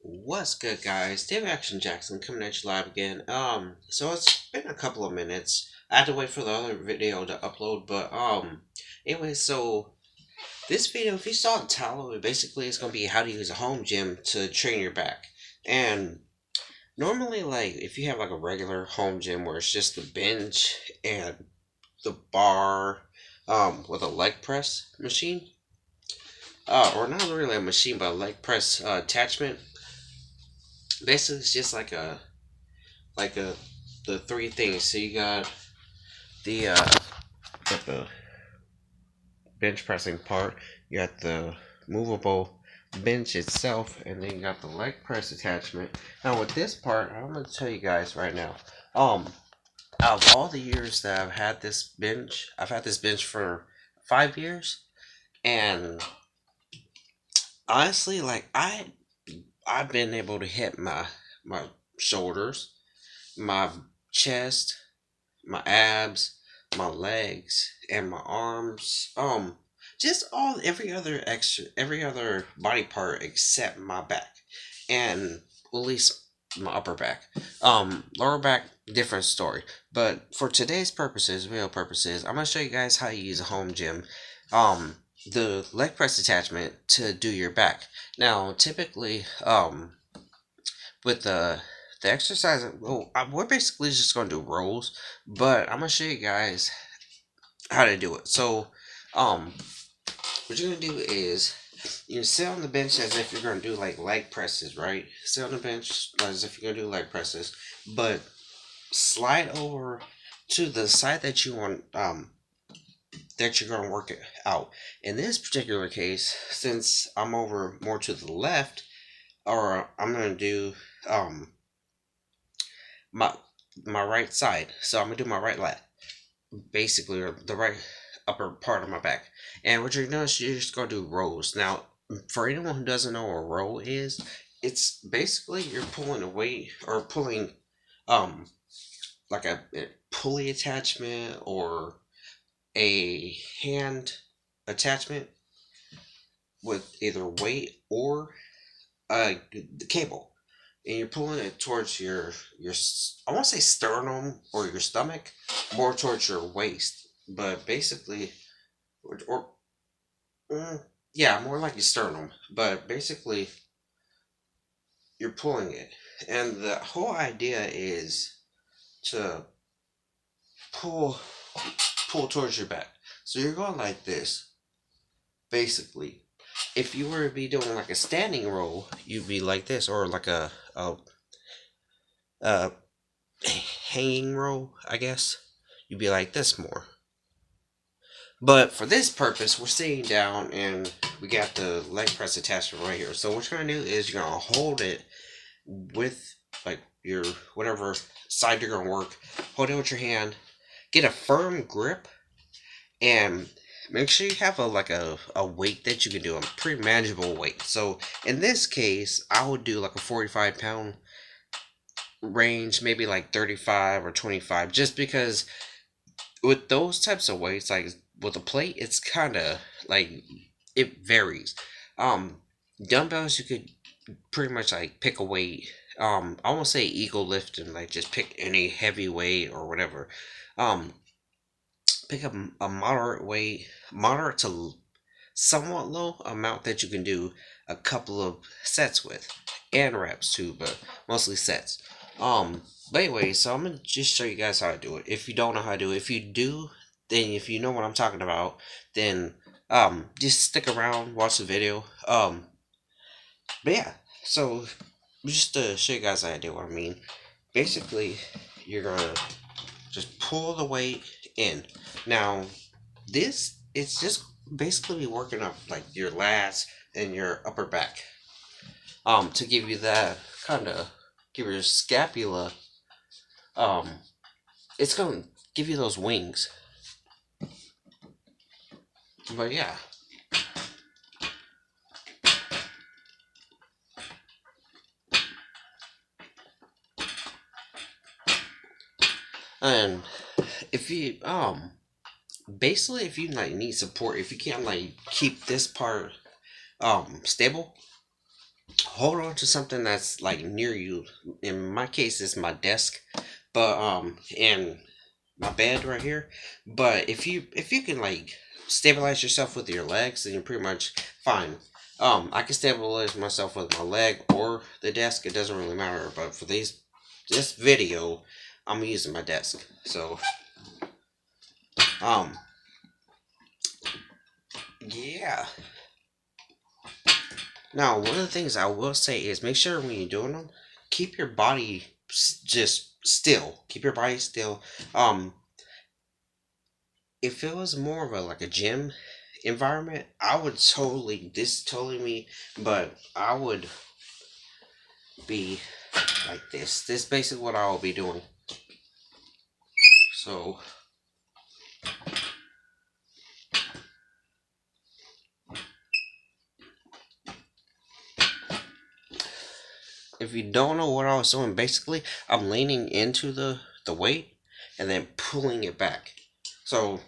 What's good, guys? Dave Action Jackson coming at you live again. So it's been a couple of minutes. I had to wait for the other video to upload, but anyway, so this video, if you saw the title, it basically is gonna be how to use a home gym to train your back. And normally, like if you have like a regular home gym where it's just the bench and the bar, with a leg press machine, or not really a machine, but a leg press attachment. Basically, it's just like the three things. So you got the the bench pressing part, you got the movable bench itself, and then you got the leg press attachment. Now with this part, I'm gonna tell you guys right now. Out of all the years that I've had this bench for 5 years, and honestly, like I've been able to hit my shoulders, my chest, my abs, my legs, and my arms. Just all every other body part except my back, and at least my upper back. Lower back, different story. But for today's purposes, real purposes, I'm gonna show you guys how you use a home gym. The leg press attachment to do your back. Now, typically, with the exercise, well, we're basically just gonna do rows, but I'm gonna show you guys how to do it. So, what you're gonna do is you sit on the bench as if you're gonna do like leg presses, right? Sit on the bench as if you're gonna do leg presses, but slide over to the side that you want, that you're gonna work it out. In this particular case, since I'm over more to the left, or I'm gonna do my my right side. So I'm gonna do my right leg, basically, or the right upper part of my back. And what you're doing is you're just gonna do rows. Now, for anyone who doesn't know what a row is, it's basically you're pulling a weight or pulling um like a pulley attachment or a hand attachment with either weight or the cable, and you're pulling it towards your I want to say sternum or your stomach, more towards your waist, but basically, or yeah, more like your sternum, but basically you're pulling it, and the whole idea is to pull pull towards your back. So you're going like this, basically. If you were to be doing like a standing row, you'd be like this, or like a hanging row, I guess. You'd be like this more. But for this purpose, we're sitting down and we got the leg press attachment right here. So what you're gonna do is you're gonna hold it with like your whatever side you're gonna work. Hold it with your hand. Get a firm grip and make sure you have a weight that you can do, a pretty manageable weight. So in this case, I would do like a 45-pound range, maybe like 35 or 25, just because with those types of weights, like with a plate, it's kind of like it varies. Um, Dumbbells, you could pretty much like pick a weight. I won't say eagle lift and like just pick any heavy weight or whatever. Um, Pick up a moderate weight, moderate to somewhat low amount that you can do a couple of sets with, and reps too, but mostly sets. But anyway, so I'm gonna just show you guys how to do it. If you don't know how to do it, if you do, then if you know what I'm talking about, then just stick around, watch the video. But yeah, so just to show you guys the idea what I mean. Basically, you're gonna just pull the weight in. Now, this it's just basically working up like your lats and your upper back. To give you that kind of give your scapula. Um, it's gonna give you those wings. But yeah, and if you basically if you like need support, if you can't like keep this part stable, hold on to something that's like near you. In my case, it's my desk, but and my bed right here. But if you can like stabilize yourself with your legs, then you're pretty much fine. I can stabilize myself with my leg or the desk. It doesn't really matter. But for this video, I'm using my desk. So um yeah. Now, one of the things I will say is make sure when you're doing them, keep your body just still. Keep your body still. Um, if it was more of a like a gym environment, I would totally this is totally me, but I would be like this. This is basically what I will be doing. So if you don't know what I was doing, basically I'm leaning into the weight and then pulling it back. So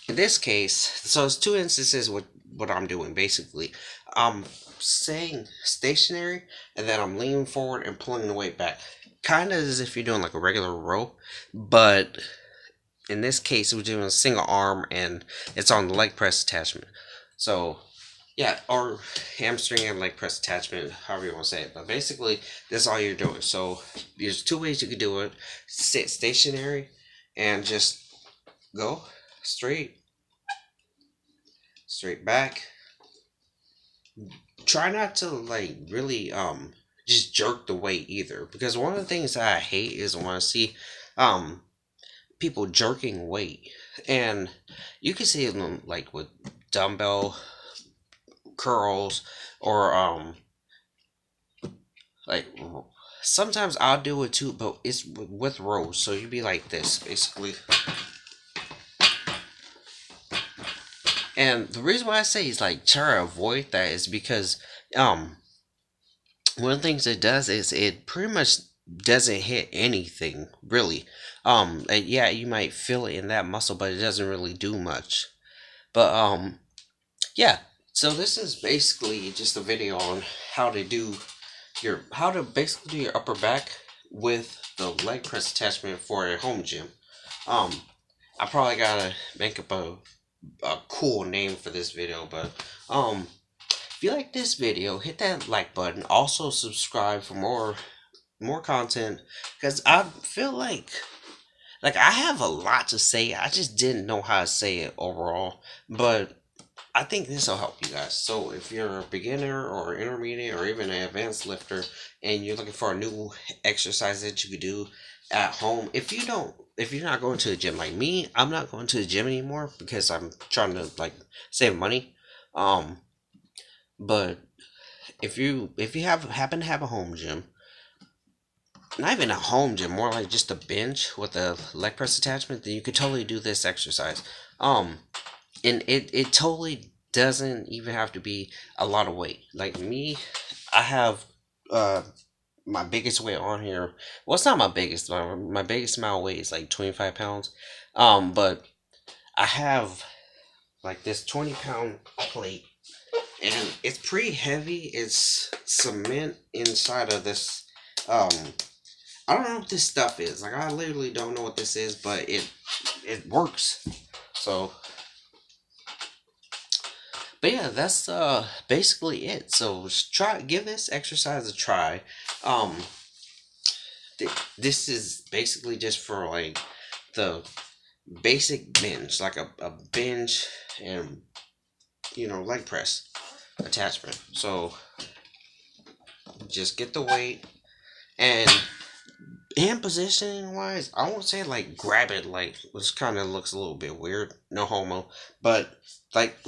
in this case, so it's two instances with what I'm doing basically. I'm staying stationary and then I'm leaning forward and pulling the weight back. Kind of as if you're doing like a regular row, but in this case, we're doing a single arm and it's on the leg press attachment. So yeah, or hamstring and leg press attachment, however you want to say it. But basically, that's all you're doing. So there's two ways you could do it: sit stationary and just go straight, straight back. Try not to like really just jerk the weight either, because one of the things that I hate is when I see um people jerking weight, and you can see them like with dumbbell curls or like sometimes I'll do it too, but it's with rows. So you'd be like this basically. And the reason why I say is like try to avoid that is because um one of the things it does is it pretty much doesn't hit anything really. Yeah, you might feel it in that muscle, but it doesn't really do much. But yeah. So this is basically just a video on how to do how to basically do your upper back with the leg press attachment for a home gym. Um, I probably gotta make up a cool name for this video, but if you like this video, hit that like button. Also subscribe for more content, because I feel like I have a lot to say. I just didn't know how to say it overall, but I think this will help you guys. So if you're a beginner or intermediate or even an advanced lifter and you're looking for a new exercise that you could do at home, if you're not going to the gym like me, I'm not going to the gym anymore because I'm trying to like save money. Um, but if you have happen to have a home gym, not even a home gym, more like just a bench with a leg press attachment, then you could totally do this exercise. Um, and it totally doesn't even have to be a lot of weight. Like me, I have uh my biggest weight on here. Well, it's not my biggest. My biggest amount of weight is like 25 pounds. But I have like this 20 pound plate, and it's pretty heavy. It's cement inside of this. Um, I don't know what this stuff is. Like I literally don't know what this is, but it works. So but yeah, that's basically it. So just give this exercise a try. Um, this is basically just for like the basic bench, like a bench and leg press attachment. So just get the weight and hand positioning wise, I won't say like grab it like, which kind of looks a little bit weird. No homo, but like.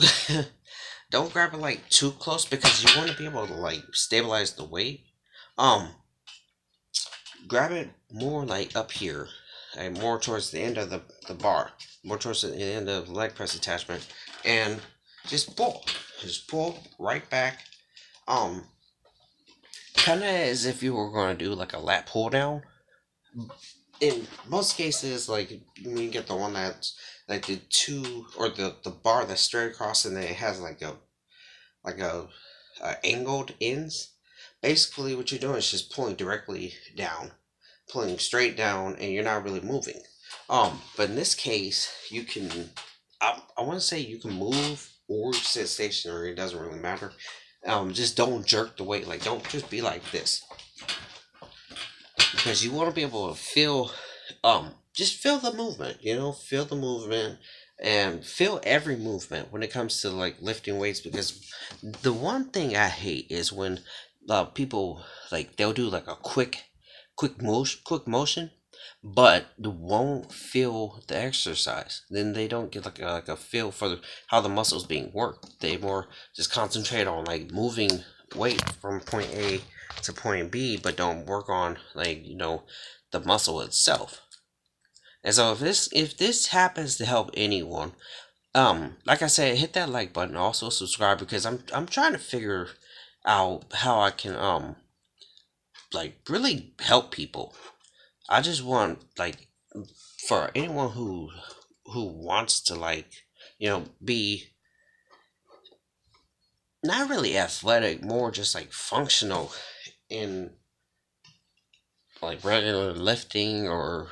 Don't grab it like too close because you want to be able to like stabilize the weight. Um, grab it more like up here, and more towards the end of the bar, more towards the end of the leg press attachment, and just pull right back. Um, kind of as if you were going to do like a lat pull down. In most cases, like when you get the one that's like the two or the bar that's straight across and then it has like a angled ends. basically what you're doing is just pulling directly down, pulling straight down, and you're not really moving. But in this case, you can. I want to say you can move or sit stationary. It doesn't really matter. Just don't jerk the weight. Like, don't just be like this, because you want to be able to feel. Just feel the movement. Feel the movement and feel every movement when it comes to like lifting weights. Because the one thing I hate is when people, like, they'll do like a quick motion, but they won't feel the exercise. Then they don't get like a feel for how the muscles being worked. They more just concentrate on like moving weight from point A to point B, but don't work on, like, the muscle itself. And so if this happens to help anyone, like I said, hit that like button. Also subscribe, because I'm trying to figure out how I can like really help people. I just want, like, for anyone who wants to, like, be not really athletic, more just like functional in like regular lifting, or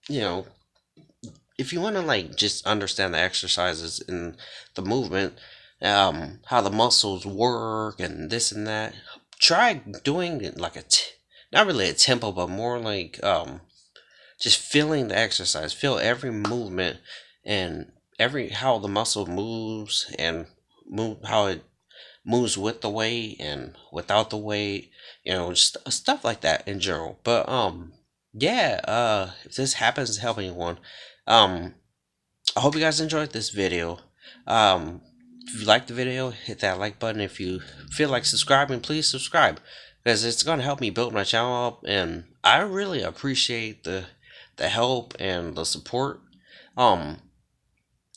you know if you want to like just understand the exercises and the movement, how the muscles work and this and that, try doing it like not really a tempo, but more like just feeling the exercise, feel every movement, and every how the muscle moves, and move how it moves with the weight and without the weight, stuff like that in general. But yeah, if this happens to help anyone, um I hope you guys enjoyed this video. If you like the video, hit that like button. If you feel like subscribing, please subscribe, because it's going to help me build my channel up, and I really appreciate the help and the support. um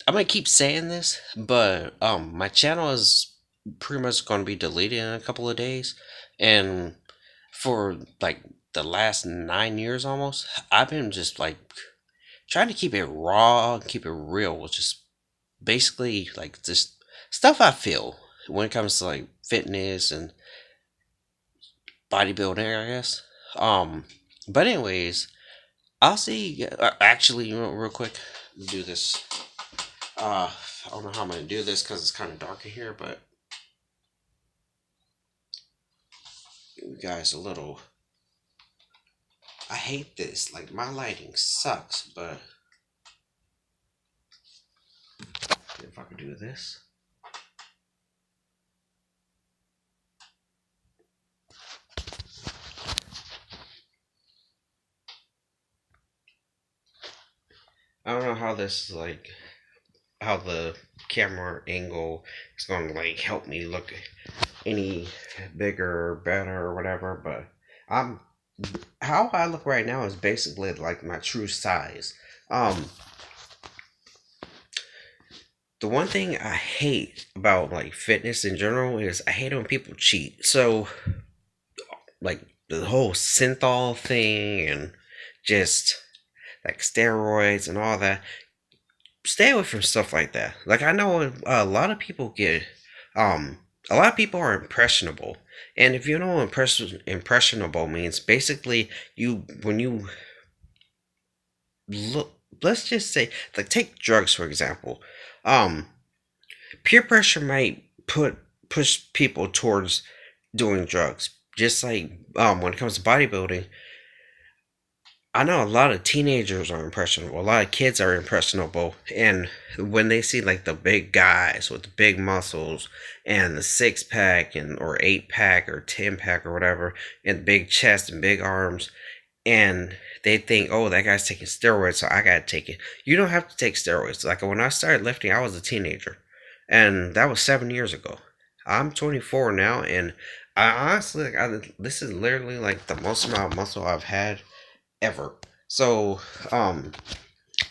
I'm gonna keep saying this, but my channel is pretty much going to be deleted in a couple of days. And for like the last 9 years almost, I've been just like trying to keep it raw, keep it real, which is basically like just stuff I feel when it comes to like fitness and bodybuilding, I guess. But anyways, I'll see. Actually, real quick, do this. I don't know how I'm gonna do this because it's kind of dark in here, but give you guys a little. I hate this. Like, my lighting sucks, but if I could do this. I don't know how this is like, how the camera angle is going to like help me look any bigger or better or whatever, but I'm how I look right now is basically like my true size. The one thing I hate about like fitness in general is I hate when people cheat. So like the whole synthol thing and just like steroids and all that, stay away from stuff like that. Like, I know a lot of people get a lot of people are impressionable. And if you know what impressionable means, basically when you look, let's just say, like, take drugs for example. um Peer pressure might push people towards doing drugs. Just like when it comes to bodybuilding, I know a lot of teenagers are impressionable. A lot of kids are impressionable, and when they see like the big guys with the big muscles and the 6 pack and or 8 pack or 10 pack or whatever, and big chest and big arms, and they think, oh, that guy's taking steroids, so I gotta take it. You don't have to take steroids. Like, when I started lifting, I was a teenager, and that was 7 years ago. I'm 24 now, and I honestly, this is literally like the most amount of muscle I've had ever. So,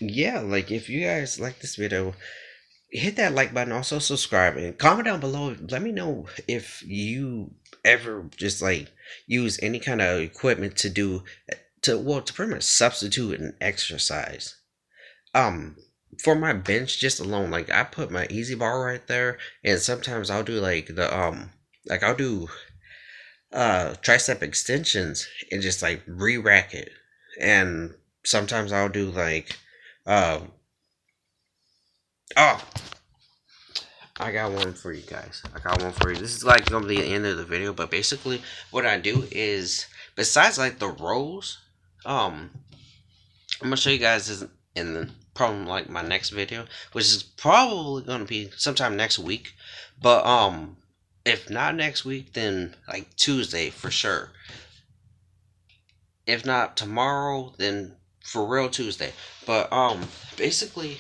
yeah, like, if you guys like this video, hit that like button, also subscribe, and comment down below. Let me know if you ever just like use any kind of equipment to pretty much substitute an exercise. For my bench just alone, like, I put my easy bar right there, and sometimes I'll do like the Like I'll do tricep extensions and just like re-rack it. And sometimes I'll do like uh oh, I got one for you guys. I got one for you. This is like gonna be the end of the video, but basically what I do is, besides like the rows, I'm gonna show you guys this in the probably like my next video, which is probably gonna be sometime next week. But if not next week, then like Tuesday for sure. If not tomorrow, then for real Tuesday. But basically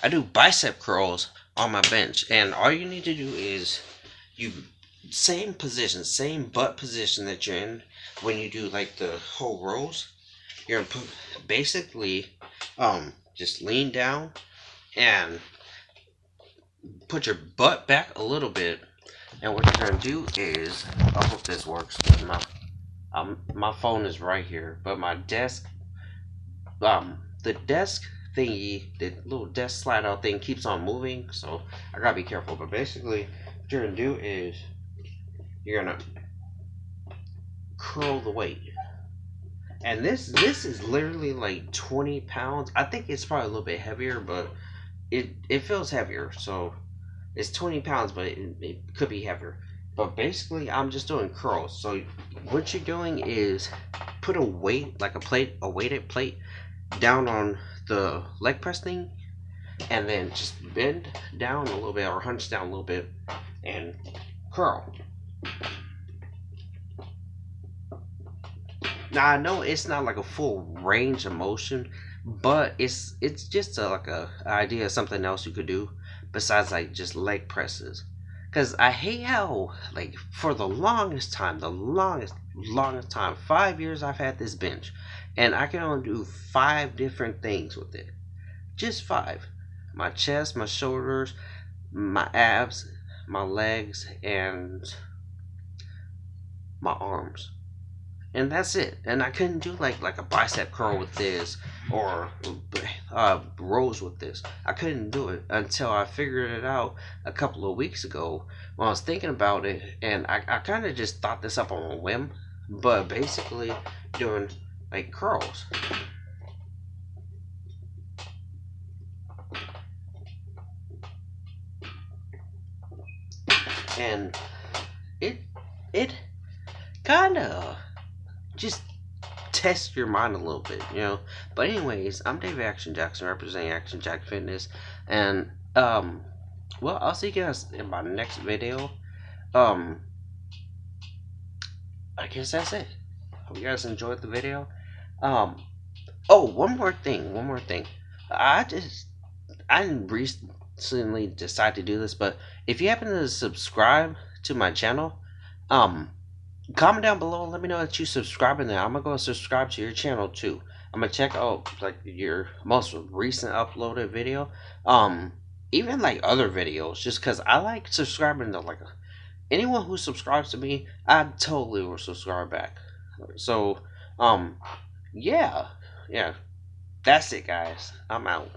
I do bicep curls on my bench, and all you need to do is you same position, same butt position that you're in when you do like the whole rows. You're gonna put basically just lean down and put your butt back a little bit, and what you're gonna do is, I hope this works. My phone is right here, but my desk, the desk thingy, the little desk slide out thing keeps on moving, so I gotta be careful. But basically, what you're gonna do is you're gonna curl the weight, and this is literally like 20 pounds. I think it's probably a little bit heavier, but it feels heavier, so it's 20 pounds, but it could be heavier. But basically, I'm just doing curls. So what you're doing is put a weight, like a weighted plate, down on the leg press thing, and then just bend down a little bit or hunch down a little bit and curl. Now I know it's not like a full range of motion, but it's just like a idea of something else you could do besides like just leg presses. Cause I hate how like for the longest time, 5 years I've had this bench, and I can only do 5 different things with it. Just 5. My chest, my shoulders, my abs, my legs, and my arms, and that's it. And I couldn't do like a bicep curl with this, or rows with this. I couldn't do it until I figured it out a couple of weeks ago when I was thinking about it, and I kind of just thought this up on a whim. But basically, doing like curls, and it it kind of just test your mind a little bit, you know. But anyways, I'm Dave Action Jackson, representing Action Jack Fitness, and well, I'll see you guys in my next video. Um, I guess that's it. Hope you guys enjoyed the video. Um, oh, one more thing. I didn't recently decide to do this, but if you happen to subscribe to my channel, um, comment down below and let me know that you subscribe, and then I'm gonna go subscribe to your channel too. I'm gonna check out like your most recent uploaded video, even like other videos, just because I like subscribing to like anyone who subscribes to me. I totally will subscribe back. So yeah, yeah, that's it, guys. I'm out.